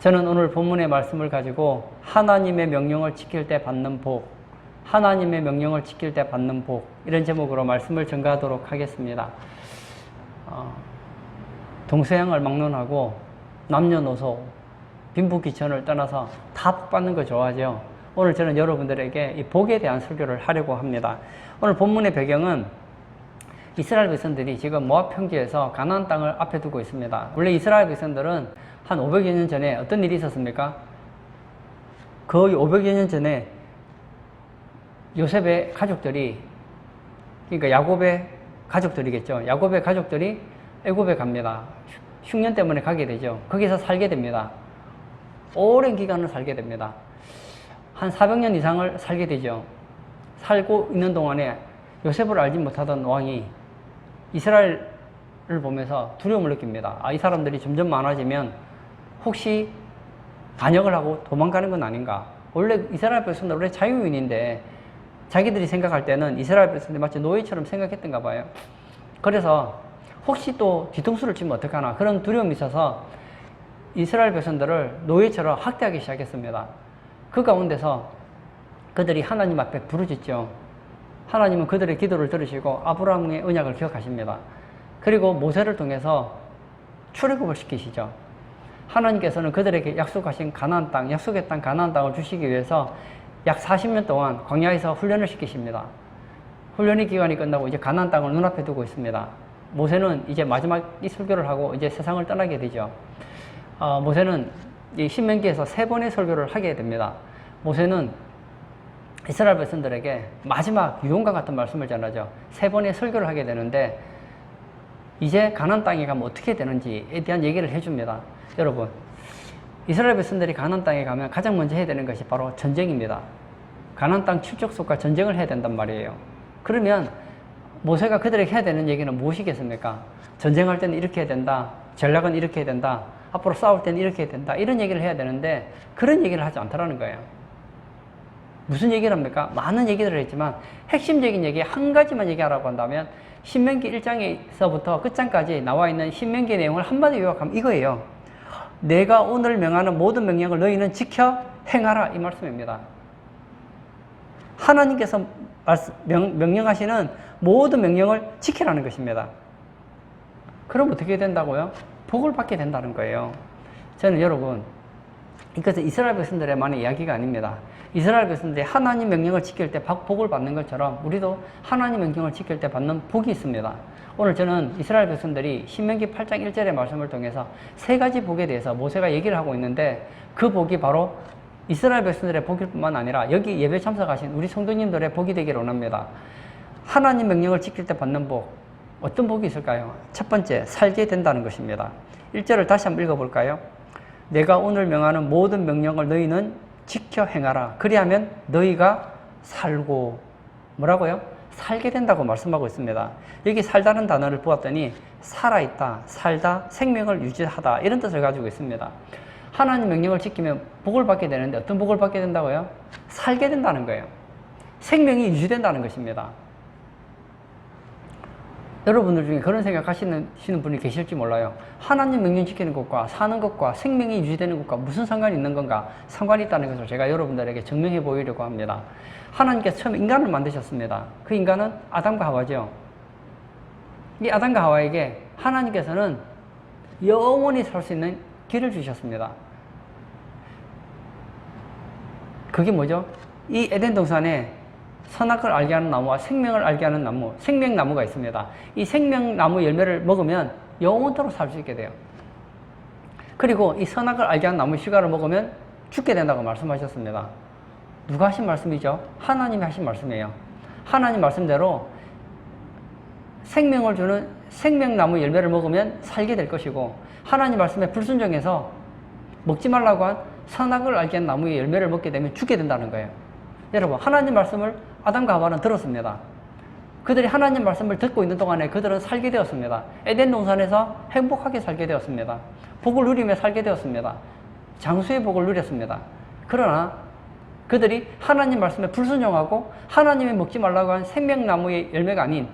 저는 오늘 본문의 말씀을 가지고 하나님의 명령을 지킬 때 받는 복, 하나님의 명령을 지킬 때 받는 복, 이런 제목으로 말씀을 전가하도록 하겠습니다. 동서양을 막론하고 남녀노소, 빈부귀천을 떠나서 다 복 받는 거 좋아하죠. 오늘 저는 여러분들에게 이 복에 대한 설교를 하려고 합니다. 오늘 본문의 배경은 이스라엘 백성들이 지금 모압 평지에서 가나안 땅을 앞에 두고 있습니다. 원래 이스라엘 백성들은 한 500여 년 전에 어떤 일이 있었습니까? 거의 500여 년 전에 요셉의 가족들이, 그러니까 야곱의 가족들이겠죠. 야곱의 가족들이 애굽에 갑니다. 흉년 때문에 가게 되죠. 거기서 살게 됩니다. 오랜 기간을 살게 됩니다. 한 400년 이상을 살게 되죠. 살고 있는 동안에 요셉을 알지 못하던 왕이 이스라엘을 보면서 두려움을 느낍니다. 이 사람들이 점점 많아지면 혹시 반역을 하고 도망가는 건 아닌가. 원래 이스라엘 백성들 원래 자유인인데 자기들이 생각할 때는 이스라엘 백성들이 마치 노예처럼 생각했던가 봐요. 그래서 혹시 또 뒤통수를 치면 어떡하나 그런 두려움이 있어서 이스라엘 백성들을 노예처럼 학대하기 시작했습니다. 그 가운데서 그들이 하나님 앞에 부르짖죠. 하나님은 그들의 기도를 들으시고 아브라함의 언약을 기억하십니다. 그리고 모세를 통해서 출애굽을 시키시죠. 하나님께서는 그들에게 약속하신 가나안 땅, 약속의 땅 가나안 땅을 주시기 위해서 약 40년 동안 광야에서 훈련을 시키십니다. 훈련의 기간이 끝나고 이제 가나안 땅을 눈앞에 두고 있습니다. 모세는 이제 마지막 이 설교를 하고 이제 세상을 떠나게 되죠. 모세는 이 신명기에서 3번의 설교를 하게 됩니다. 모세는 이스라엘 백성들에게 마지막 유언과 같은 말씀을 전하죠. 3번의 설교를 하게 되는데 이제 가나안 땅에 가면 어떻게 되는지에 대한 얘기를 해줍니다. 여러분, 이스라엘 백성들이 가나안 땅에 가면 가장 먼저 해야 되는 것이 바로 전쟁입니다. 가나안 땅 출족속과 전쟁을 해야 된단 말이에요. 그러면 모세가 그들에게 해야 되는 얘기는 무엇이겠습니까? 전쟁할 때는 이렇게 해야 된다. 전략은 이렇게 해야 된다. 앞으로 싸울 때는 이렇게 해야 된다. 이런 얘기를 해야 되는데 그런 얘기를 하지 않더라는 거예요. 무슨 얘기를 합니까? 많은 얘기들을 했지만 핵심적인 얘기 한 가지만 얘기하라고 한다면 신명기 1장에서부터 끝장까지 나와 있는 신명기 내용을 한마디 요약하면 이거예요. 내가 오늘 명하는 모든 명령을 너희는 지켜 행하라, 이 말씀입니다. 하나님께서 명령하시는 모든 명령을 지키라는 것입니다. 그럼 어떻게 된다고요? 복을 받게 된다는 거예요. 저는 여러분, 이것은 이스라엘 백성들의만의 이야기가 아닙니다. 이스라엘 백성들이 하나님 명령을 지킬 때 복을 받는 것처럼 우리도 하나님 명령을 지킬 때 받는 복이 있습니다. 오늘 저는 이스라엘 백성들이 신명기 8장 1절의 말씀을 통해서 3가지 복에 대해서 모세가 얘기를 하고 있는데 그 복이 바로 이스라엘 백성들의 복일 뿐만 아니라 여기 예배 참석하신 우리 성도님들의 복이 되기를 원합니다. 하나님 명령을 지킬 때 받는 복, 어떤 복이 있을까요? 첫 번째, 살게 된다는 것입니다. 1절을 다시 한번 읽어볼까요? 내가 오늘 명하는 모든 명령을 너희는 지켜 행하라. 그리하면 너희가 살고, 뭐라고요? 살게 된다고 말씀하고 있습니다. 여기 살다는 단어를 보았더니 살아있다, 살다, 생명을 유지하다, 이런 뜻을 가지고 있습니다. 하나님 명령을 지키면 복을 받게 되는데 어떤 복을 받게 된다고요? 살게 된다는 거예요. 생명이 유지된다는 것입니다. 여러분들 중에 그런 생각하시는 분이 계실지 몰라요. 하나님 명령 지키는 것과 사는 것과 생명이 유지되는 것과 무슨 상관이 있는 건가? 상관이 있다는 것을 제가 여러분들에게 증명해 보이려고 합니다. 하나님께서 처음 인간을 만드셨습니다. 그 인간은 아담과 하와죠. 이 아담과 하와에게 하나님께서는 영원히 살 수 있는 길을 주셨습니다. 그게 뭐죠? 이 에덴 동산에 선악을 알게 하는 나무와 생명을 알게 하는 나무, 생명나무가 있습니다. 이 생명나무 열매를 먹으면 영원토록 살 수 있게 돼요. 그리고 이 선악을 알게 하는 나무 씨가를 먹으면 죽게 된다고 말씀하셨습니다. 누가 하신 말씀이죠? 하나님이 하신 말씀이에요. 하나님 말씀대로 생명을 주는 생명나무 열매를 먹으면 살게 될 것이고, 하나님 말씀에 불순종해서 먹지 말라고 한 선악을 알게 한 나무의 열매를 먹게 되면 죽게 된다는 거예요. 여러분, 하나님 말씀을 아담과 하와는 들었습니다. 그들이 하나님 말씀을 듣고 있는 동안에 그들은 살게 되었습니다. 에덴 동산에서 행복하게 살게 되었습니다. 복을 누리며 살게 되었습니다. 장수의 복을 누렸습니다. 그러나 그들이 하나님 말씀에 불순종하고 하나님이 먹지 말라고 한 생명나무의 열매가 아닌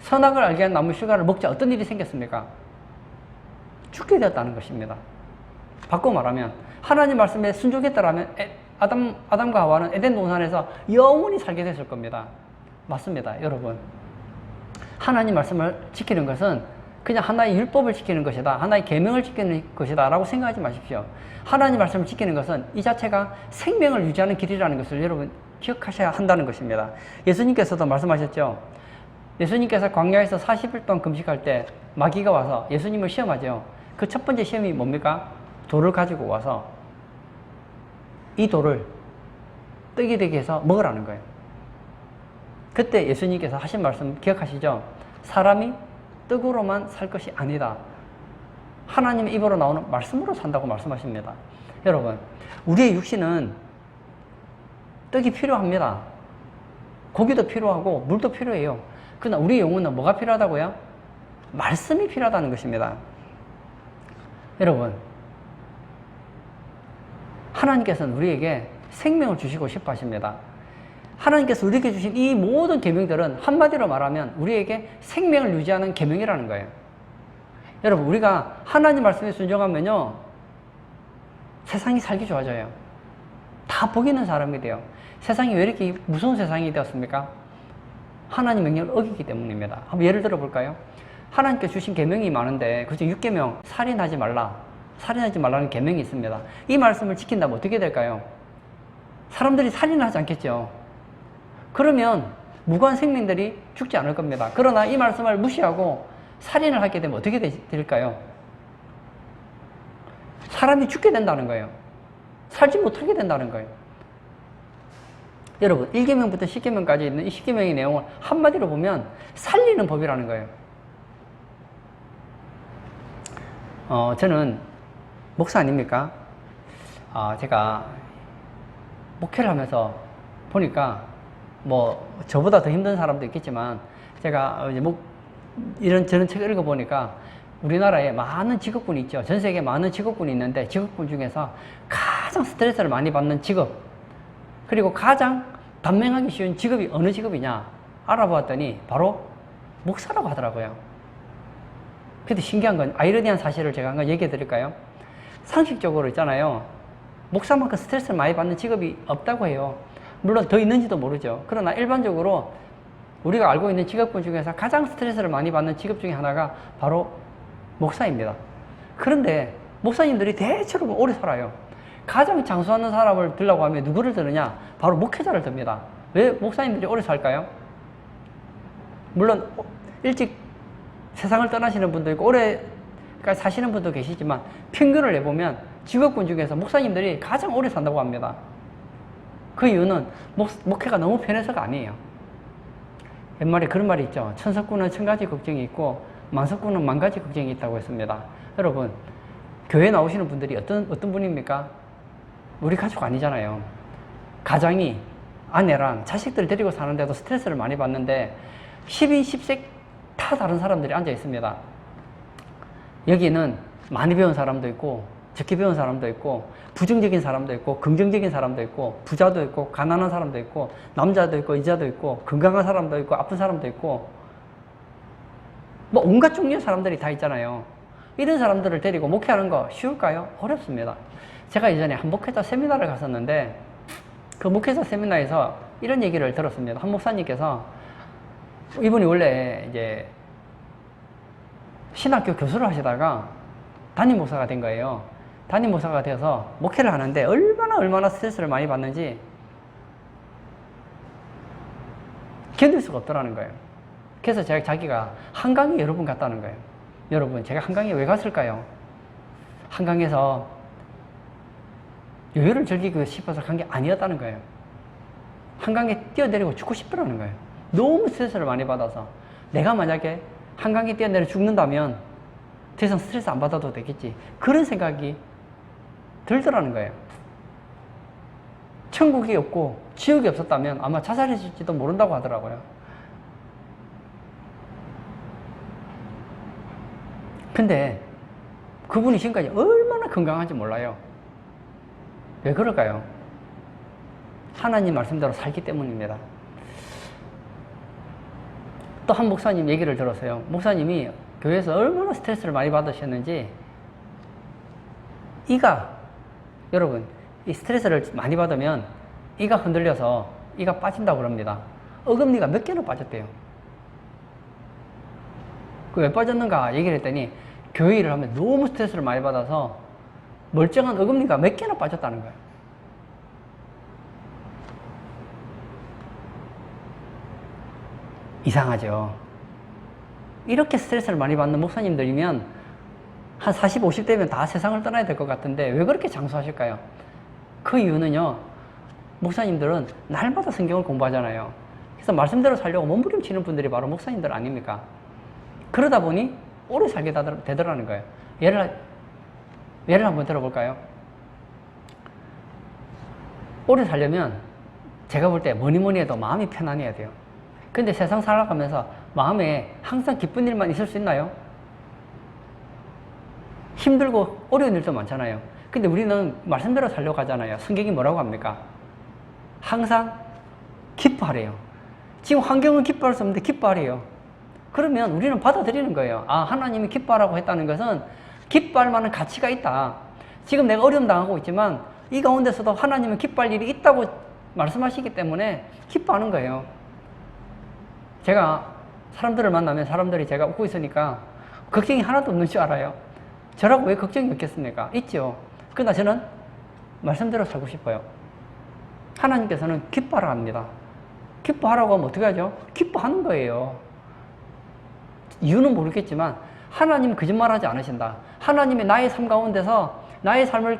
선악을 알게 한 나무 실과를 먹자 어떤 일이 생겼습니까? 죽게 되었다는 것입니다. 바꿔 말하면 하나님 말씀에 순종했다라면 아담과 하와는 에덴 동산에서 영원히 살게 됐을 겁니다. 맞습니다, 여러분. 하나님 말씀을 지키는 것은 그냥 하나의 율법을 지키는 것이다, 하나의 계명을 지키는 것이다 라고 생각하지 마십시오. 하나님 말씀을 지키는 것은 이 자체가 생명을 유지하는 길이라는 것을 여러분 기억하셔야 한다는 것입니다. 예수님께서도 말씀하셨죠. 예수님께서 광야에서 40일 동안 금식할 때 마귀가 와서 예수님을 시험하죠. 그 첫 번째 시험이 뭡니까? 돌을 가지고 와서 이 돌을 떡이 되게 해서 먹으라는 거예요. 그때 예수님께서 하신 말씀 기억하시죠? 사람이 떡으로만 살 것이 아니다. 하나님의 입으로 나오는 말씀으로 산다고 말씀하십니다. 여러분, 우리의 육신은 떡이 필요합니다. 고기도 필요하고 물도 필요해요. 그러나 우리 영혼은 뭐가 필요하다고요? 말씀이 필요하다는 것입니다. 여러분, 하나님께서는 우리에게 생명을 주시고 싶어 하십니다. 하나님께서 우리에게 주신 이 모든 계명들은 한마디로 말하면 우리에게 생명을 유지하는 계명이라는 거예요. 여러분, 우리가 하나님 말씀에 순종하면요, 세상이 살기 좋아져요. 다 복 있는 사람이 돼요. 세상이 왜 이렇게 무서운 세상이 되었습니까? 하나님 명령을 어기기 때문입니다. 한번 예를 들어 볼까요? 하나님께서 주신 계명이 많은데 그중 6계명, 살인하지 말라. 살인하지 말라는 계명이 있습니다. 이 말씀을 지킨다면 어떻게 될까요? 사람들이 살인을 하지 않겠죠. 그러면 무고한 생명들이 죽지 않을 겁니다. 그러나 이 말씀을 무시하고 살인을 하게 되면 어떻게 될까요? 사람이 죽게 된다는 거예요. 살지 못하게 된다는 거예요. 여러분, 1계명부터 10계명까지 있는 이 10계명의 내용을 한마디로 보면 살리는 법이라는 거예요. 저는 목사 아닙니까? 제가 목회를 하면서 보니까 뭐 저보다 더 힘든 사람도 있겠지만 제가 이제 저런 책을 읽어보니까 우리나라에 많은 직업군이 있죠. 전 세계에 많은 직업군이 있는데 직업군 중에서 가장 스트레스를 많이 받는 직업, 그리고 가장 단명하기 쉬운 직업이 어느 직업이냐 알아보았더니 바로 목사라고 하더라고요. 근데 신기한 건, 아이러니한 사실을 제가 한번 얘기해 드릴까요? 상식적으로 있잖아요, 목사만큼 스트레스를 많이 받는 직업이 없다고 해요. 물론 더 있는지도 모르죠. 그러나 일반적으로 우리가 알고 있는 직업군 중에서 가장 스트레스를 많이 받는 직업 중에 하나가 바로 목사입니다. 그런데 목사님들이 대체로 오래 살아요. 가장 장수하는 사람을 들라고 하면 누구를 들으냐? 바로 목회자를 듭니다. 왜 목사님들이 오래 살까요? 물론 일찍 세상을 떠나시는 분도 있고 오래까지 사시는 분도 계시지만 평균을 내보면 직업군 중에서 목사님들이 가장 오래 산다고 합니다. 그 이유는 목회가 너무 편해서가 아니에요. 옛말에 그런 말이 있죠. 천석군은 1000가지 걱정이 있고 만석군은 10,000가지 걱정이 있다고 했습니다. 여러분, 교회 나오시는 분들이 어떤 분입니까? 우리 가족 아니잖아요. 가장이 아내랑 자식들 데리고 사는데도 스트레스를 많이 받는데 10인 10색 다 다른 사람들이 앉아 있습니다. 여기는 많이 배운 사람도 있고 적게 배운 사람도 있고 부정적인 사람도 있고 긍정적인 사람도 있고 부자도 있고 가난한 사람도 있고 남자도 있고 여자도 있고 건강한 사람도 있고 아픈 사람도 있고 뭐 온갖 종류의 사람들이 다 있잖아요. 이런 사람들을 데리고 목회하는 거 쉬울까요? 어렵습니다. 제가 예전에 한 목회자 세미나를 갔었는데 그 목회자 세미나에서 이런 얘기를 들었습니다. 한 목사님께서, 이분이 원래 이제 신학교 교수를 하시다가 담임 목사가 된 거예요. 담임 목사가 되어서 목회를 하는데 얼마나 스트레스를 많이 받는지 견딜 수가 없더라는 거예요. 그래서 자기가 한강에 여러 번 갔다는 거예요. 여러분, 제가 한강에 왜 갔을까요? 한강에서 여유를 즐기고 싶어서 간 게 아니었다는 거예요. 한강에 뛰어내리고 죽고 싶더라는 거예요. 너무 스트레스를 많이 받아서. 내가 만약에 한강에 뛰어내려 죽는다면 더 이상 스트레스 안 받아도 되겠지, 그런 생각이 들더라는 거예요. 천국이 없고 지옥이 없었다면 아마 자살했을지도 모른다고 하더라고요. 근데 그분이 지금까지 얼마나 건강한지 몰라요. 왜 그럴까요? 하나님 말씀대로 살기 때문입니다. 또 한 목사님 얘기를 들었어요. 목사님이 교회에서 얼마나 스트레스를 많이 받으셨는지 여러분, 이 스트레스를 많이 받으면 이가 흔들려서 이가 빠진다고 그럽니다. 어금니가 몇 개나 빠졌대요. 그 왜 빠졌는가 얘기를 했더니 교회 일을 하면 너무 스트레스를 많이 받아서 멀쩡한 어금니가 몇 개나 빠졌다는 거예요. 이상하죠. 이렇게 스트레스를 많이 받는 목사님들이면 한 40, 50대면 다 세상을 떠나야 될 것 같은데 왜 그렇게 장수하실까요? 그 이유는요, 목사님들은 날마다 성경을 공부하잖아요. 그래서 말씀대로 살려고 몸부림치는 분들이 바로 목사님들 아닙니까? 그러다 보니 오래 살게 되더라는 거예요. 예를 한번 들어볼까요? 오래 살려면 제가 볼 때 뭐니 해도 마음이 편안해야 돼요. 근데 세상 살아가면서 마음에 항상 기쁜 일만 있을 수 있나요? 힘들고 어려운 일도 많잖아요. 근데 우리는 말씀대로 살려고 하잖아요. 성경이 뭐라고 합니까? 항상 기뻐하래요. 지금 환경은 기뻐할 수 없는데 기뻐하래요. 그러면 우리는 받아들이는 거예요. 아, 하나님이 기뻐하라고 했다는 것은 기뻐할 만한 가치가 있다. 지금 내가 어려움 당하고 있지만 이 가운데서도 하나님은 기뻐할 일이 있다고 말씀하시기 때문에 기뻐하는 거예요. 제가 사람들을 만나면 사람들이 제가 웃고 있으니까 걱정이 하나도 없는 줄 알아요. 저라고 왜 걱정이 없겠습니까? 있죠. 그러나 저는 말씀대로 살고 싶어요. 하나님께서는 기뻐하라 합니다. 기뻐하라고 하면 어떻게 하죠? 기뻐하는 거예요. 이유는 모르겠지만 하나님은 거짓말하지 않으신다. 하나님이 나의 삶 가운데서 나의 삶을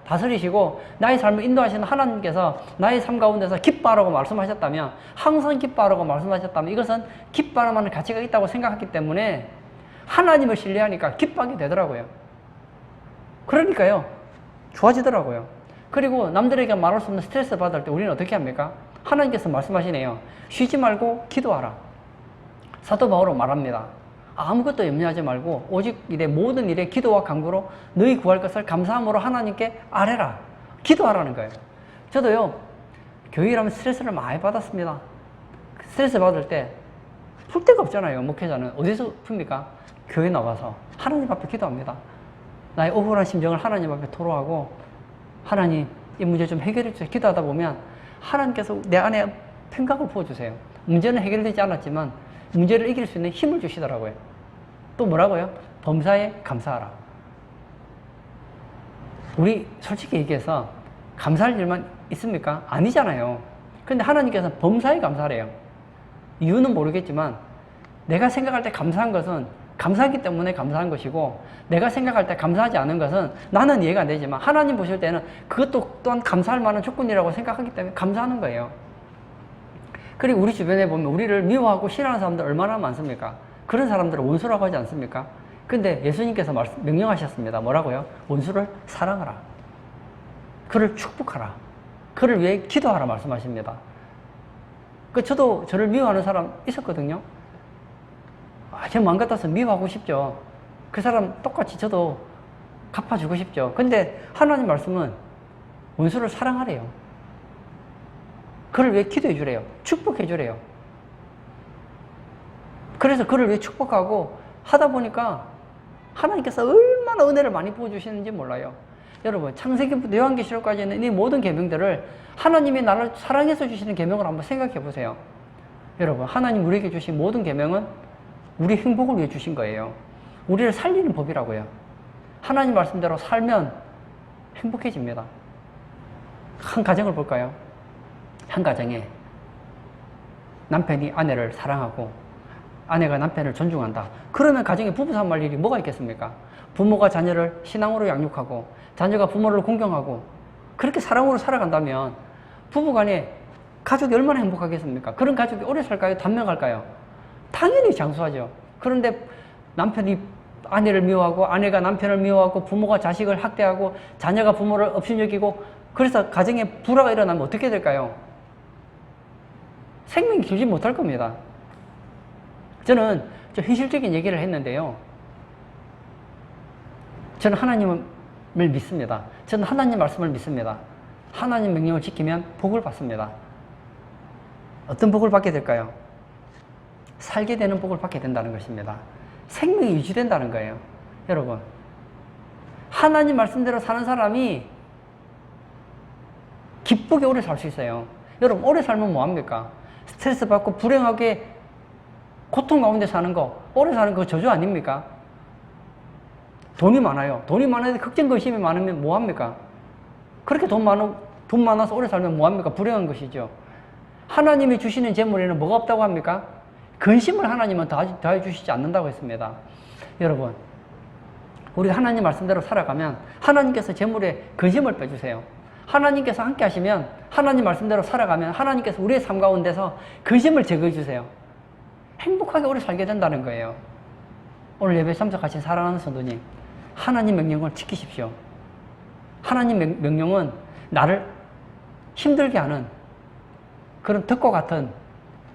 다스리시고 나의 삶을 인도하시는 하나님께서 나의 삶 가운데서 기뻐하라고 말씀하셨다면, 항상 기뻐하라고 말씀하셨다면 이것은 기뻐할 만한 가치가 있다고 생각했기 때문에 하나님을 신뢰하니까 기뻐하게 되더라고요. 그러니까요, 좋아지더라고요. 그리고 남들에게 말할 수 없는 스트레스 받을 때 우리는 어떻게 합니까? 하나님께서 말씀하시네요. 쉬지 말고 기도하라. 사도 바울은 말합니다. 아무것도 염려하지 말고 오직 모든 일에 기도와 간구로 너희 구할 것을 감사함으로 하나님께 아뢰라. 기도하라는 거예요. 저도요, 교회 일하면 스트레스를 많이 받았습니다. 스트레스 받을 때 풀 데가 없잖아요. 목회자는 어디서 풉니까? 교회 나와서 하나님 앞에 기도합니다. 나의 억울한 심정을 하나님 앞에 토로하고, 하나님 이 문제 좀 해결해 주세요. 기도하다 보면 하나님께서 내 안에 평강을 부어주세요. 문제는 해결되지 않았지만 문제를 이길 수 있는 힘을 주시더라고요. 또 뭐라고요? 범사에 감사하라. 우리 솔직히 얘기해서 감사할 일만 있습니까? 아니잖아요. 근데 하나님께서는 범사에 감사하래요. 이유는 모르겠지만 내가 생각할 때 감사한 것은 감사하기 때문에 감사한 것이고, 내가 생각할 때 감사하지 않은 것은 나는 이해가 안 되지만 하나님 보실 때는 그것도 또한 감사할 만한 조건이라고 생각하기 때문에 감사하는 거예요. 그리고 우리 주변에 보면 우리를 미워하고 싫어하는 사람들 얼마나 많습니까? 그런 사람들을 원수라고 하지 않습니까? 근데 예수님께서 명령하셨습니다. 뭐라고요? 원수를 사랑하라. 그를 축복하라. 그를 위해 기도하라 말씀하십니다. 저도 저를 미워하는 사람 있었거든요. 제 마음 같아서 미워하고 싶죠. 그 사람 똑같이 저도 갚아주고 싶죠. 근데 하나님 말씀은 원수를 사랑하래요. 그를 위해 기도해 주래요. 축복해 주래요. 그래서 그를 위해 축복하고 하다 보니까 하나님께서 얼마나 은혜를 많이 부어주시는지 몰라요. 여러분, 창세기부터 요한계시록까지 있는 이 모든 계명들을 하나님이 나를 사랑해서 주시는 계명을 한번 생각해 보세요. 여러분, 하나님 우리에게 주신 모든 계명은 우리 행복을 위해 주신 거예요. 우리를 살리는 법이라고요. 하나님 말씀대로 살면 행복해집니다. 한 가정을 볼까요? 한 가정에 남편이 아내를 사랑하고 아내가 남편을 존중한다. 그러면 가정에 부부싸움 할 일이 뭐가 있겠습니까? 부모가 자녀를 신앙으로 양육하고 자녀가 부모를 공경하고 그렇게 사랑으로 살아간다면 부부간에 가족이 얼마나 행복하겠습니까? 그런 가족이 오래 살까요? 단명할까요? 당연히 장수하죠. 그런데 남편이 아내를 미워하고 아내가 남편을 미워하고 부모가 자식을 학대하고 자녀가 부모를 업신여기고 그래서 가정에 불화가 일어나면 어떻게 될까요? 생명이 길지 못할 겁니다. 저는 좀 현실적인 얘기를 했는데요. 저는 하나님을 믿습니다. 저는 하나님 말씀을 믿습니다. 하나님 명령을 지키면 복을 받습니다. 어떤 복을 받게 될까요? 살게 되는 복을 받게 된다는 것입니다. 생명이 유지된다는 거예요. 여러분, 하나님 말씀대로 사는 사람이 기쁘게 오래 살 수 있어요. 여러분, 오래 살면 뭐합니까? 스트레스 받고 불행하게 고통 가운데 사는 거, 오래 사는 거 저주 아닙니까? 돈이 많아요. 돈이 많아도 걱정거심이 많으면 뭐합니까? 그렇게 돈 많아서 오래 살면 뭐합니까? 불행한 것이죠. 하나님이 주시는 재물에는 뭐가 없다고 합니까? 근심을 하나님은 다해 주시지 않는다고 했습니다. 여러분, 우리가 하나님 말씀대로 살아가면 하나님께서 재물에 근심을 빼주세요. 하나님께서 함께 하시면, 하나님 말씀대로 살아가면 하나님께서 우리의 삶 가운데서 근심을 제거해 주세요. 행복하게 오래 살게 된다는 거예요. 오늘 예배 참석하신 사랑하는 성도님, 하나님 명령을 지키십시오. 하나님 명령은 나를 힘들게 하는 그런 덕과 같은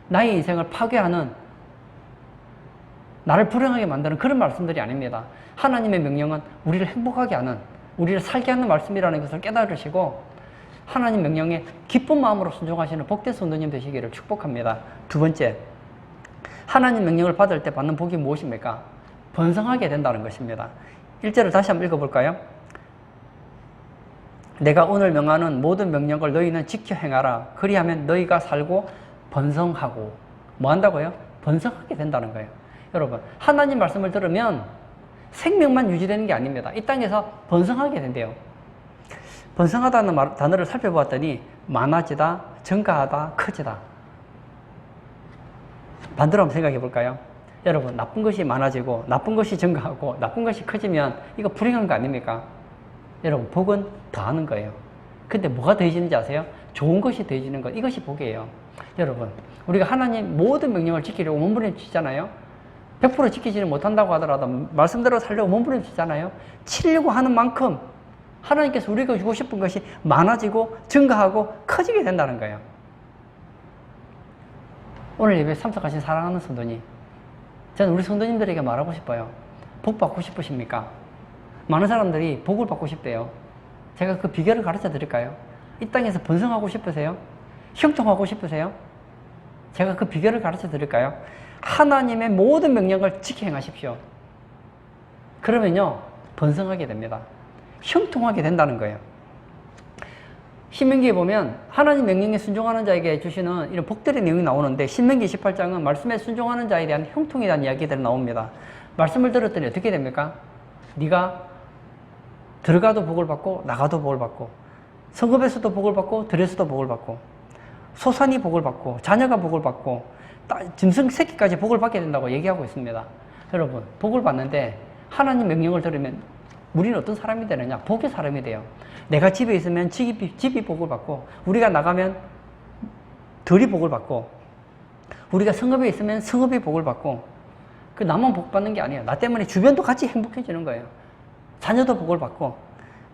나의 인생을 파괴하는, 나를 불행하게 만드는 그런 말씀들이 아닙니다. 하나님의 명령은 우리를 행복하게 하는, 우리를 살게 하는 말씀이라는 것을 깨달으시고 하나님 명령에 기쁜 마음으로 순종하시는 복된 성도님 되시기를 축복합니다. 두 번째, 하나님 명령을 받을 때 받는 복이 무엇입니까? 번성하게 된다는 것입니다. 1절을 다시 한번 읽어볼까요? 내가 오늘 명하는 모든 명령을 너희는 지켜 행하라. 그리하면 너희가 살고 번성하고, 뭐 한다고요? 번성하게 된다는 거예요. 여러분, 하나님 말씀을 들으면 생명만 유지되는 게 아닙니다. 이 땅에서 번성하게 된대요. 번성하다는 단어를 살펴보았더니 많아지다, 증가하다, 커지다. 반대로 한번 생각해 볼까요? 여러분, 나쁜 것이 많아지고 나쁜 것이 증가하고 나쁜 것이 커지면 이거 불행한 거 아닙니까? 여러분, 복은 더하는 거예요. 근데 뭐가 더해지는지 아세요? 좋은 것이 더해지는 것, 이것이 복이에요. 여러분, 우리가 하나님 모든 명령을 지키려고 몸부림치잖아요. 100% 지키지는 못한다고 하더라도 말씀대로 살려고 몸부림치잖아요. 치려고 하는 만큼 하나님께서 우리가 주고 싶은 것이 많아지고 증가하고 커지게 된다는 거예요. 오늘 예배에 참석하신 사랑하는 성도님, 저는 우리 성도님들에게 말하고 싶어요. 복 받고 싶으십니까? 많은 사람들이 복을 받고 싶대요. 제가 그 비결을 가르쳐 드릴까요? 이 땅에서 번성하고 싶으세요? 형통하고 싶으세요? 제가 그 비결을 가르쳐 드릴까요? 하나님의 모든 명령을 지켜 행하십시오. 그러면요, 번성하게 됩니다. 형통하게 된다는 거예요. 신명기에 보면 하나님 명령에 순종하는 자에게 주시는 이런 복들의 내용이 나오는데, 신명기 28장은 말씀에 순종하는 자에 대한 형통에 대한 이야기들이 나옵니다. 말씀을 들었더니 어떻게 됩니까? 네가 들어가도 복을 받고 나가도 복을 받고, 성읍에서도 복을 받고 들에서도 복을 받고, 소산이 복을 받고 자녀가 복을 받고 짐승 새끼까지 복을 받게 된다고 얘기하고 있습니다. 여러분, 복을 받는데 하나님 명령을 들으면 우리는 어떤 사람이 되느냐? 복의 사람이 돼요. 내가 집에 있으면 집이 복을 받고, 우리가 나가면 들이 복을 받고, 우리가 성읍에 있으면 성읍이 복을 받고, 그 나만 복 받는 게 아니에요. 나 때문에 주변도 같이 행복해지는 거예요. 자녀도 복을 받고,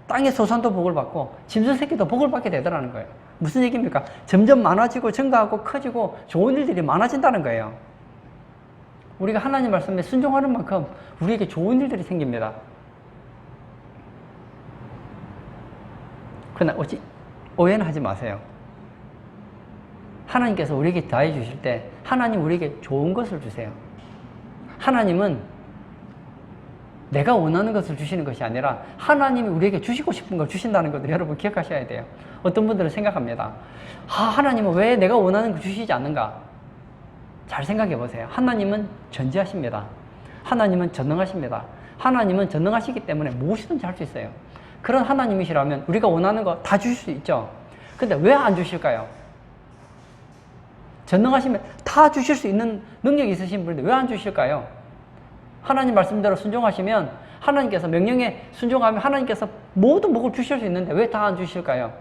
땅의 소산도 복을 받고, 짐승 새끼도 복을 받게 되더라는 거예요. 무슨 얘기입니까? 점점 많아지고 증가하고 커지고 좋은 일들이 많아진다는 거예요. 우리가 하나님 말씀에 순종하는 만큼 우리에게 좋은 일들이 생깁니다. 그러나 오해는 하지 마세요. 하나님께서 우리에게 다해 주실 때 하나님 우리에게 좋은 것을 주세요. 하나님은 내가 원하는 것을 주시는 것이 아니라 하나님이 우리에게 주시고 싶은 걸 주신다는 것을 여러분 기억하셔야 돼요. 어떤 분들은 생각합니다. 하나님은 왜 내가 원하는 걸 주시지 않는가? 잘 생각해 보세요. 하나님은 전지하십니다. 하나님은 전능하십니다. 하나님은 전능하시기 때문에 무엇이든지 할 수 있어요. 그런 하나님이시라면 우리가 원하는 거 다 주실 수 있죠. 근데 왜 안 주실까요? 전능하시면 다 주실 수 있는 능력이 있으신 분인데 왜 안 주실까요? 하나님 말씀대로 순종하시면, 하나님께서 명령에 순종하면 하나님께서 모든 복을 주실 수 있는데 왜 다 안 주실까요?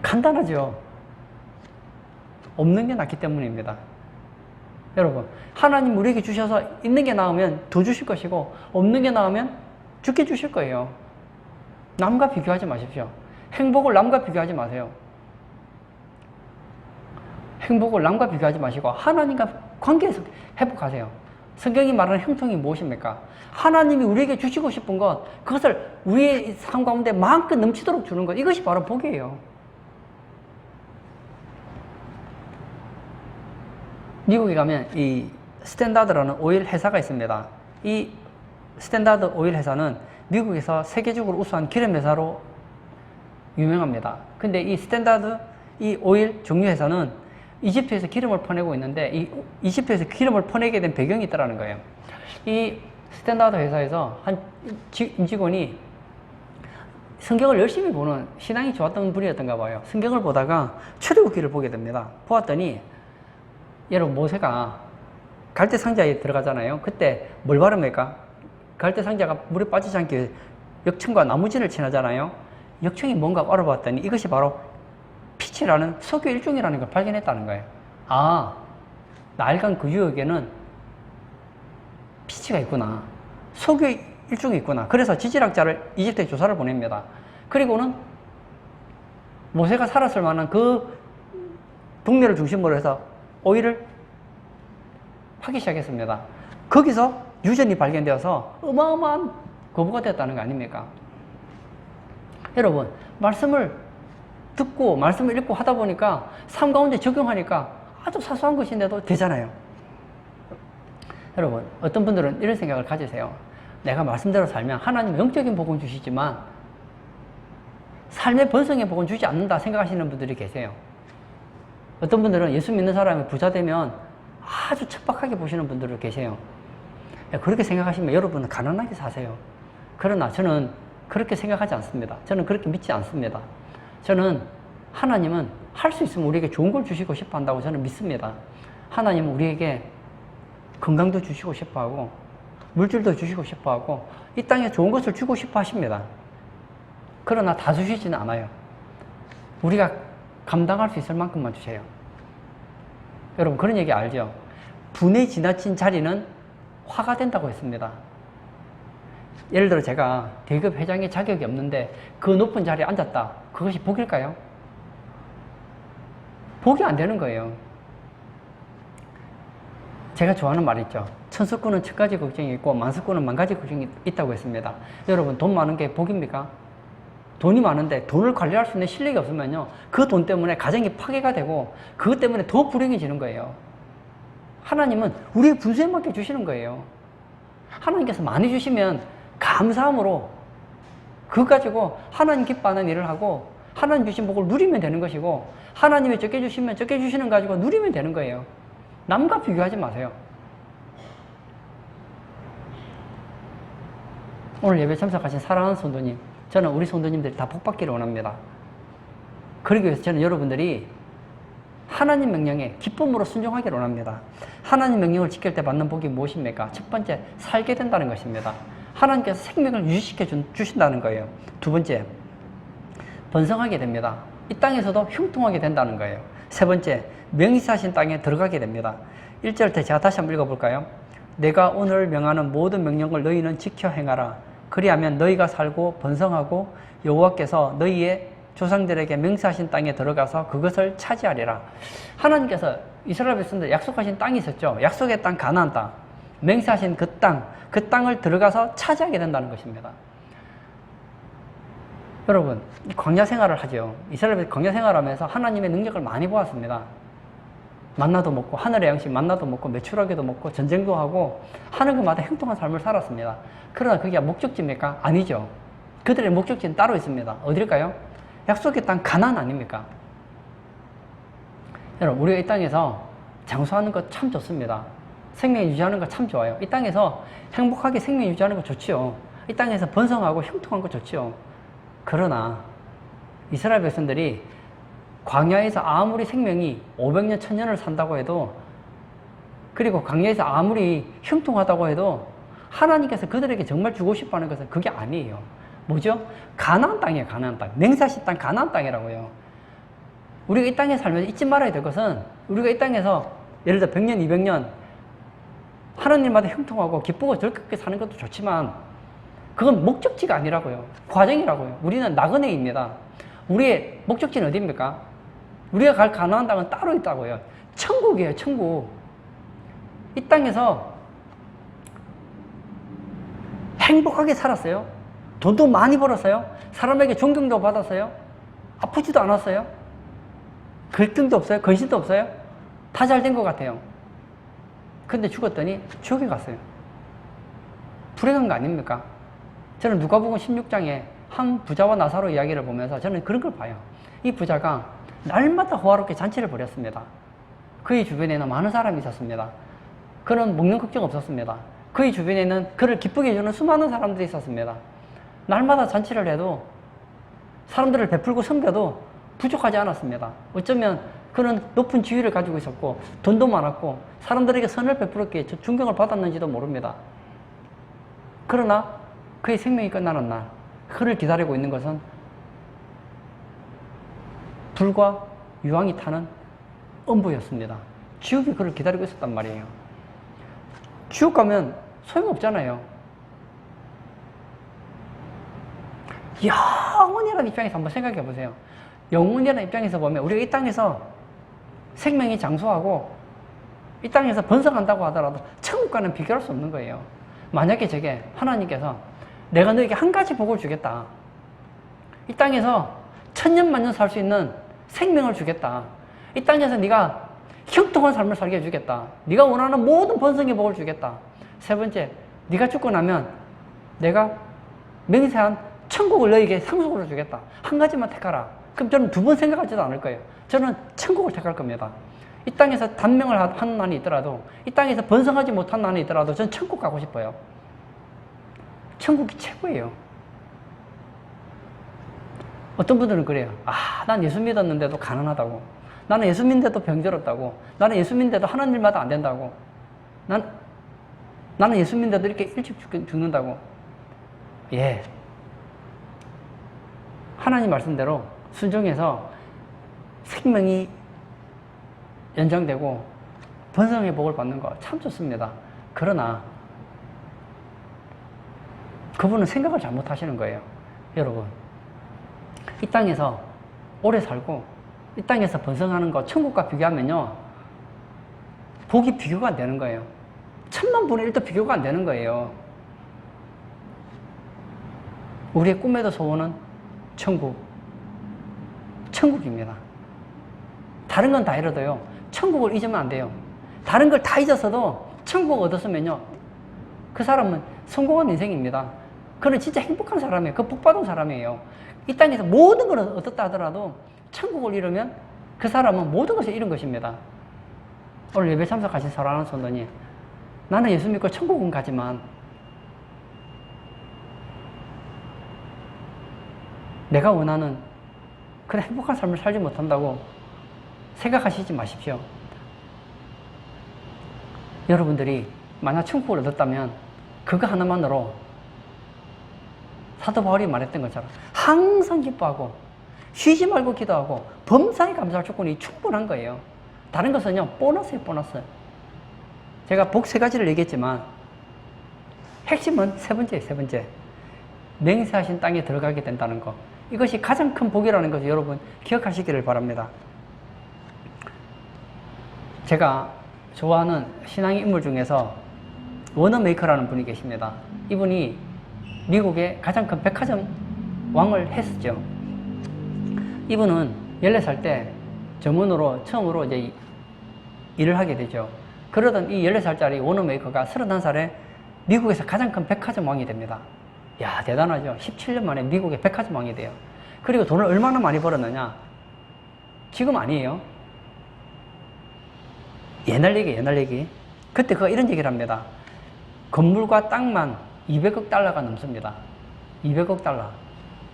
간단하죠. 없는 게 낫기 때문입니다. 여러분, 하나님 우리에게 주셔서 있는 게 나으면 더 주실 것이고, 없는 게 나으면 죽게 주실 거예요. 남과 비교하지 마십시오. 행복을 남과 비교하지 마세요. 행복을 남과 비교하지 마시고 하나님과 관계에서 회복하세요. 성경이 말하는 형통이 무엇입니까? 하나님이 우리에게 주시고 싶은 것, 그것을 우리의 삶 가운데 마음껏 넘치도록 주는 것, 이것이 바로 복이에요. 미국에 가면 이 스탠다드라는 오일 회사가 있습니다. 이 스탠다드 오일 회사는 미국에서 세계적으로 우수한 기름 회사로 유명합니다. 근데 이 스탠다드 이 오일 종류 회사는 이집트에서 기름을 퍼내고 있는데 이 이집트에서 기름을 퍼내게 된 배경이 있다는 거예요. 이 스탠다드 회사에서 한 임직원이 성경을 열심히 보는 신앙이 좋았던 분이었던가 봐요. 성경을 보다가 출애굽기를 보게 됩니다. 보았더니 여러분 모세가 갈대 상자에 들어가잖아요. 그때 뭘 바릅니까? 갈대 상자가 물에 빠지지 않게 역청과 나무진을 친하잖아요. 역청이 뭔가 알아봤더니 이것이 바로 피치라는 석유 일종이라는 걸 발견했다는 거예요. 아, 나일강 그 유역에는 피치가 있구나. 석유 일종이 있구나. 그래서 지질학자를 이집트에 조사를 보냅니다. 그리고는 모세가 살았을 만한 그 동네를 중심으로 해서 오일을 파기 시작했습니다. 거기서 유전이 발견되어서 어마어마한 거부가 됐다는 거 아닙니까? 여러분, 말씀을 듣고 말씀을 읽고 하다 보니까 삶 가운데 적용하니까 아주 사소한 것인데도 되잖아요. 여러분, 어떤 분들은 이런 생각을 가지세요. 내가 말씀대로 살면 하나님은 영적인 복은 주시지만 삶의 번성의 복은 주지 않는다 생각하시는 분들이 계세요. 어떤 분들은 예수 믿는 사람이 부자 되면 아주 척박하게 보시는 분들도 계세요. 그렇게 생각하시면 여러분은 가난하게 사세요. 그러나 저는 그렇게 생각하지 않습니다. 저는 그렇게 믿지 않습니다. 저는 하나님은 할 수 있으면 우리에게 좋은 걸 주시고 싶어 한다고 저는 믿습니다. 하나님은 우리에게 건강도 주시고 싶어 하고 물질도 주시고 싶어 하고 이 땅에 좋은 것을 주고 싶어 하십니다. 그러나 다 주시지는 않아요. 우리가 감당할 수 있을 만큼만 주세요. 여러분 그런 얘기 알죠? 분에 지나친 자리는 화가 된다고 했습니다. 예를 들어 제가 대기업 회장의 자격이 없는데 그 높은 자리에 앉았다. 그것이 복일까요? 복이 안 되는 거예요. 제가 좋아하는 말 있죠. 천수꾼은 천가지 걱정이 있고 만수꾼은 만가지 걱정이 있다고 했습니다. 여러분 돈 많은 게 복입니까? 돈이 많은데 돈을 관리할 수 있는 실력이 없으면요. 그 돈 때문에 가정이 파괴가 되고 그것 때문에 더 불행해지는 거예요. 하나님은 우리의 분수에 맞게 주시는 거예요. 하나님께서 많이 주시면 감사함으로 그것 가지고 하나님 기뻐하는 일을 하고 하나님 주신 복을 누리면 되는 것이고 하나님이 적게 주시면 적게 주시는 거 가지고 누리면 되는 거예요. 남과 비교하지 마세요. 오늘 예배 참석하신 사랑하는 성도님, 저는 우리 성도님들이 다 복받기를 원합니다. 그러기 위해서 저는 여러분들이 하나님 명령에 기쁨으로 순종하기를 원합니다. 하나님 명령을 지킬 때 받는 복이 무엇입니까? 첫 번째, 살게 된다는 것입니다. 하나님께서 생명을 유지시켜 주신다는 거예요. 두 번째, 번성하게 됩니다. 이 땅에서도 형통하게 된다는 거예요. 세 번째, 명시하신 땅에 들어가게 됩니다. 1절 때 제가 다시 한번 읽어볼까요? 내가 오늘 명하는 모든 명령을 너희는 지켜 행하라. 그리하면 너희가 살고 번성하고 여호와께서 너희의 조상들에게 명시하신 땅에 들어가서 그것을 차지하리라. 하나님께서 이스라엘 백성들 약속하신 땅이 있었죠. 약속의 땅 가나안 땅. 명시하신 그 땅을 들어가서 차지하게 된다는 것입니다. 여러분, 광야 생활을 하죠. 이스라엘 광야 생활하면서 하나님의 능력을 많이 보았습니다. 만나도 먹고 하늘의 양식 만나도 먹고 메추라기도 먹고 전쟁도 하고 하는 것마다 형통한 삶을 살았습니다. 그러나 그게 목적지입니까? 아니죠. 그들의 목적지는 따로 있습니다. 어딜까요? 약속의 땅 가나안 아닙니까? 여러분, 우리가 이 땅에서 장수하는 것 참 좋습니다. 생명 유지하는 거 참 좋아요. 이 땅에서 행복하게 생명 유지하는 거 좋지요. 이 땅에서 번성하고 형통한 거 좋지요. 그러나 이스라엘 백성들이 광야에서 아무리 생명이 500년, 1000년을 산다고 해도 그리고 광야에서 아무리 형통하다고 해도 하나님께서 그들에게 정말 주고 싶어하는 것은 그게 아니에요. 뭐죠? 가나안 땅이에요. 가나안 땅. 맹세하신 땅 가나안 땅이라고요. 우리가 이 땅에 살면서 잊지 말아야 될 것은 우리가 이 땅에서 예를 들어 100년, 200년 하나님마다 형통하고 기쁘고 즐겁게 사는 것도 좋지만 그건 목적지가 아니라고요. 과정이라고요. 우리는 나그네입니다. 우리의 목적지는 어디입니까? 우리가 갈 가나안 땅은 따로 있다고요. 천국이에요. 천국. 이 땅에서 행복하게 살았어요. 돈도 많이 벌었어요. 사람에게 존경도 받았어요. 아프지도 않았어요. 갈등도 없어요. 근심도 없어요. 다 잘 된 것 같아요. 근데 죽었더니 지옥에 갔어요. 불행한 거 아닙니까? 저는 누가복음 16장에 한 부자와 나사로 이야기를 보면서 저는 그런 걸 봐요. 이 부자가 날마다 호화롭게 잔치를 벌였습니다. 그의 주변에는 많은 사람이 있었습니다. 그는 먹는 걱정 없었습니다. 그의 주변에는 그를 기쁘게 해주는 수많은 사람들이 있었습니다. 날마다 잔치를 해도 사람들을 베풀고 섬겨도 부족하지 않았습니다. 어쩌면 그는 높은 지위를 가지고 있었고 돈도 많았고 사람들에게 선을 베풀었기에 존경을 받았는지도 모릅니다. 그러나 그의 생명이 끝나는 날 그를 기다리고 있는 것은 불과 유황이 타는 음부였습니다. 지옥이 그를 기다리고 있었단 말이에요. 지옥 가면 소용없잖아요. 영원이라는 입장에서 한번 생각해 보세요. 영원이라는 입장에서 보면 우리가 이 땅에서 생명이 장수하고 이 땅에서 번성한다고 하더라도 천국과는 비교할 수 없는 거예요. 만약에 저게 하나님께서 내가 너에게 한 가지 복을 주겠다. 이 땅에서 천년만년 살 수 있는 생명을 주겠다. 이 땅에서 네가 형통한 삶을 살게 해주겠다. 네가 원하는 모든 번성의 복을 주겠다. 세 번째, 네가 죽고 나면 내가 맹세한 천국을 너에게 상속으로 주겠다. 한 가지만 택하라. 그럼 저는 두 번 생각하지도 않을 거예요. 저는 천국을 택할 겁니다. 이 땅에서 단명을 하는 난이 있더라도, 이 땅에서 번성하지 못한 난이 있더라도 저는 천국 가고 싶어요. 천국이 최고예요. 어떤 분들은 그래요. 난 예수 믿었는데도 가난하다고. 나는 예수 믿는데도 병들었다고. 나는 예수 믿는데도 하는 일마다 안 된다고. 나는 예수 믿는데도 이렇게 일찍 죽는다고. 예. 하나님 말씀대로 순종해서 생명이 연장되고 번성의 복을 받는 거 참 좋습니다. 그러나 그분은 생각을 잘못하시는 거예요. 여러분, 이 땅에서 오래 살고 이 땅에서 번성하는 거 천국과 비교하면요 복이 비교가 안 되는 거예요. 1000만 분의 1도 비교가 안 되는 거예요. 우리의 꿈에도 소원은 천국입니다. 다른 건 다 잃어도요 천국을 잊으면 안 돼요. 다른 걸 다 잊었어도 천국 얻었으면요 그 사람은 성공한 인생입니다. 그는 진짜 행복한 사람이에요. 그 복받은 사람이에요. 이 땅에서 모든 걸 얻었다 하더라도 천국을 잃으면 그 사람은 모든 것을 잃은 것입니다. 오늘 예배 참석하신 사랑하는 성도님, 나는 예수 믿고 천국은 가지만 내가 원하는 그런 행복한 삶을 살지 못한다고 생각하시지 마십시오. 여러분들이 만약 천국을 얻었다면 그거 하나만으로 사도 바울이 말했던 것처럼 항상 기뻐하고 쉬지 말고 기도하고 범사에 감사할 조건이 충분한 거예요. 다른 것은요 보너스예요. 보너스. 제가 복 3가지를 얘기했지만 핵심은 세 번째 맹세하신 땅에 들어가게 된다는 것, 이것이 가장 큰 복이라는 것을 여러분 기억하시기를 바랍니다. 제가 좋아하는 신앙의 인물 중에서 워너메이커라는 분이 계십니다. 이분이 미국의 가장 큰 백화점 왕을 했었죠. 이분은 14살 때 점원으로 처음으로 이제 일을 하게 되죠. 그러던 이 14살짜리 워너메이커가 31살에 미국에서 가장 큰 백화점 왕이 됩니다. 야, 대단하죠. 17년 만에 미국의 백화점 왕이 돼요. 그리고 돈을 얼마나 많이 벌었느냐? 지금 아니에요. 옛날 얘기. 그때 그가 이런 얘기를 합니다. 건물과 땅만 200억 달러가 넘습니다. 200억 달러.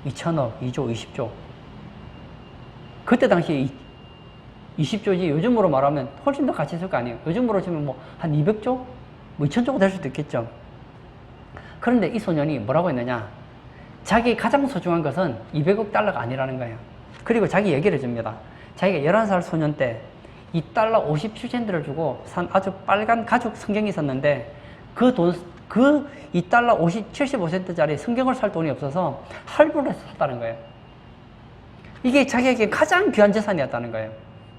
2000억, 2조, 20조. 그때 당시 20조지 요즘으로 말하면 훨씬 더 가치 있을 거 아니에요. 요즘으로 치면 뭐 한 200조? 뭐 2000조가 될 수도 있겠죠. 그런데 이 소년이 뭐라고 했느냐? 자기 가장 소중한 것은 200억 달러가 아니라는 거예요. 그리고 자기 얘기를 해줍니다. 자기가 11살 소년 때 $2 50슈젠트를 주고 산 아주 빨간 가죽 성경이 있었는데 그 $2 75센트짜리 성경을 살 돈이 없어서 할부를 해서 샀다는 거예요. 이게 자기에게 가장 귀한 재산이었다는 거예요.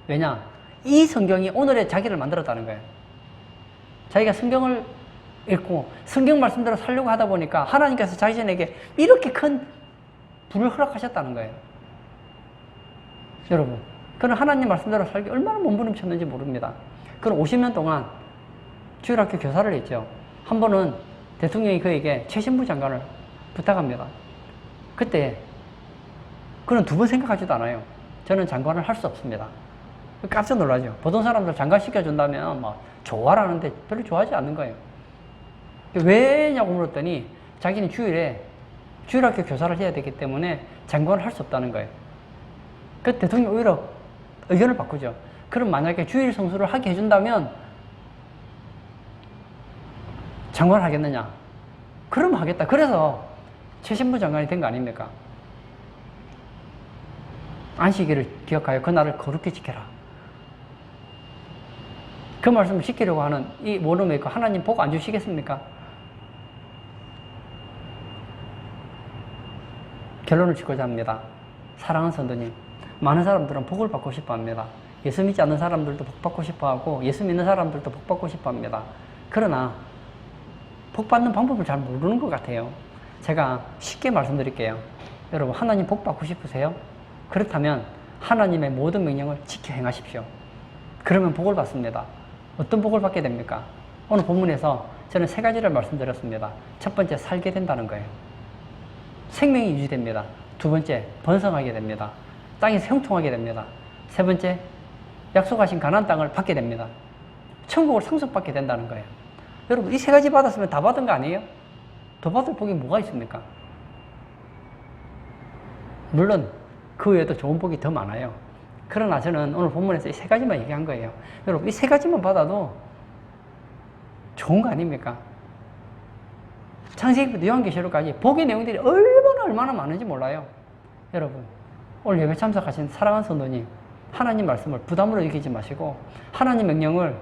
왜냐? 이 성경이 오늘의 자기를 만들었다는 거예요. 자기가 성경을 읽고 성경 말씀대로 살려고 하다 보니까 하나님께서 자신에게 이렇게 큰 부를 허락하셨다는 거예요. 여러분, 그는 하나님 말씀대로 살기 얼마나 몸부림쳤는지 모릅니다. 그는 50년 동안 주일학교 교사를 했죠. 한 번은 대통령이 그에게 최신부 장관을 부탁합니다. 그때 그는 두 번 생각하지도 않아요. 저는 장관을 할 수 없습니다. 깜짝 놀라죠. 보통 사람들 장관 시켜준다면 막 좋아라는데 별로 좋아하지 않는 거예요. 왜냐고 물었더니 자기는 주일학교 교사를 해야 되기 때문에 장관을 할 수 없다는 거예요. 그 대통령이 오히려 의견을 바꾸죠. 그럼 만약에 주일 성수를 하게 해준다면 장관을 하겠느냐? 그럼 하겠다. 그래서 최신부 장관이 된 거 아닙니까? 안식일을 기억하여 그날을 거룩히 지켜라. 그 말씀을 지키려고 하는 이 원어메이 하나님 복 안 주시겠습니까? 결론을 짓고자 합니다. 사랑하는 성도님, 많은 사람들은 복을 받고 싶어 합니다. 예수 믿지 않는 사람들도 복 받고 싶어 하고 예수 믿는 사람들도 복 받고 싶어 합니다. 그러나 복 받는 방법을 잘 모르는 것 같아요. 제가 쉽게 말씀드릴게요. 여러분, 하나님 복 받고 싶으세요? 그렇다면 하나님의 모든 명령을 지켜 행하십시오. 그러면 복을 받습니다. 어떤 복을 받게 됩니까? 오늘 본문에서 저는 세 가지를 말씀드렸습니다. 첫 번째, 살게 된다는 거예요. 생명이 유지됩니다. 두 번째, 번성하게 됩니다. 땅에서 형통하게 됩니다. 세 번째, 약속하신 가나안 땅을 받게 됩니다. 천국을 상속받게 된다는 거예요. 여러분, 이 세 가지 받았으면 다 받은 거 아니에요? 더 받을 복이 뭐가 있습니까? 물론 그 외에도 좋은 복이 더 많아요. 그러나 저는 오늘 본문에서 이 세 가지만 얘기한 거예요. 여러분, 이 세 가지만 받아도 좋은 거 아닙니까? 창세기부터 요한계시록까지 복의 내용들이 얼마나 많은지 몰라요. 여러분, 오늘 예배 참석하신 사랑하는 성도님, 하나님 말씀을 부담으로 여기지 마시고 하나님 명령을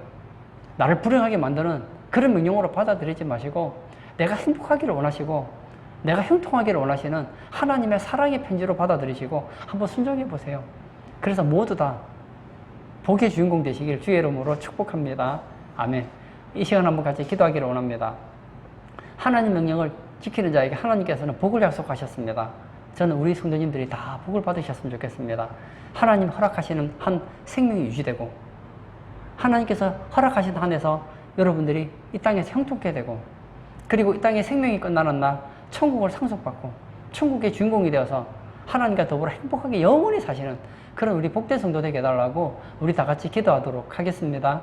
나를 불행하게 만드는 그런 명령으로 받아들이지 마시고 내가 행복하기를 원하시고 내가 형통하기를 원하시는 하나님의 사랑의 편지로 받아들이시고 한번 순종해 보세요. 그래서 모두 다 복의 주인공 되시길 주의 이름으로 축복합니다. 아멘. 이 시간 한번 같이 기도하기를 원합니다. 하나님 명령을 지키는 자에게 하나님께서는 복을 약속하셨습니다. 저는 우리 성도님들이 다 복을 받으셨으면 좋겠습니다. 하나님 허락하시는 한 생명이 유지되고 하나님께서 허락하신 한에서 여러분들이 이 땅에서 형통케 되고 그리고 이 땅의 생명이 끝나는 날 천국을 상속받고 천국의 주인공이 되어서 하나님과 더불어 행복하게 영원히 사시는 그런 우리 복된 성도 되게 해달라고 우리 다 같이 기도하도록 하겠습니다.